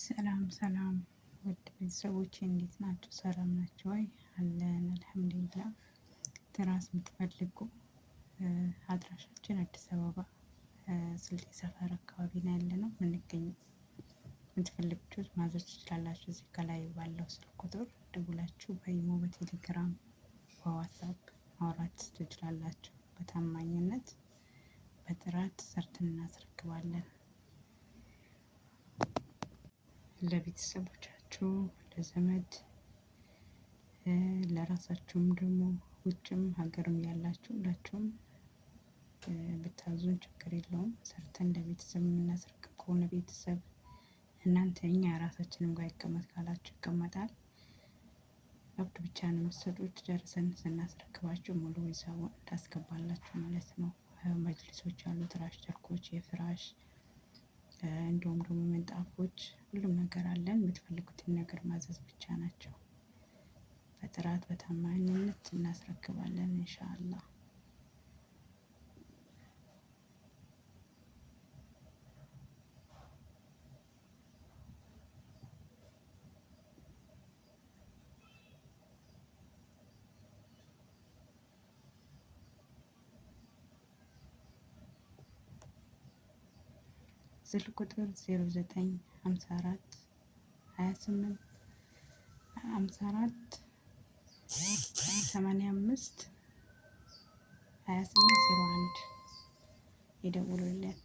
ሰላም ሰላም ውድ ቤተሰቦቼ እንዴት ናችሁ? ሰላም ናችሁ ወይ? አለን አልሐምዱሊላህ። ትራስ የምትፈልጉ አድራሻችን አዲስ አበባ ስልጤ ሰፈር አካባቢ ነው ያለነው የምንገኘው። የምትፈልጉት ማዘዝ ትችላላችሁ። እዚህ ከላይ ባለው ስልክ ቁጥር ደውላችሁ በኢሞ፣ በቴሌግራም፣ በዋትስአፕ ማውራት ትችላላችሁ። በታማኝነት በጥራት ሰርተን እናስረክባለን። ለቤተሰቦቻችሁ፣ ለዘመድ፣ ለራሳችሁም ደግሞ ውጭም ሀገርም ያላችሁ ሁላችሁም ብታዙን ችግር የለውም። ሰርተን ለቤተሰብ የምናስረክብ ከሆነ ቤተሰብ እናንተ እኛ ራሳችንም ጋር ይቀመጥ ካላችሁ ይቀመጣል። ሀብት ብቻ ነው የምትሰጡት። ደርሰን ስናስረክባችሁ ሙሉ ሂሳቡን ታስገባላችሁ ማለት ነው። መጅሊሶች አሉ፣ ትራሽ፣ ጨርቆች፣ የፍራሽ እንዲሁም ደግሞ ምንጣፎች፣ ሁሉም ነገር አለን። የምትፈልጉትን ነገር ማዘዝ ብቻ ናቸው። በጥራት በታማኝነት እናስረክባለን ኢንሻአላህ። ስልክ ቁጥር 0954 28 54 85 28 01 ይደውሉልን።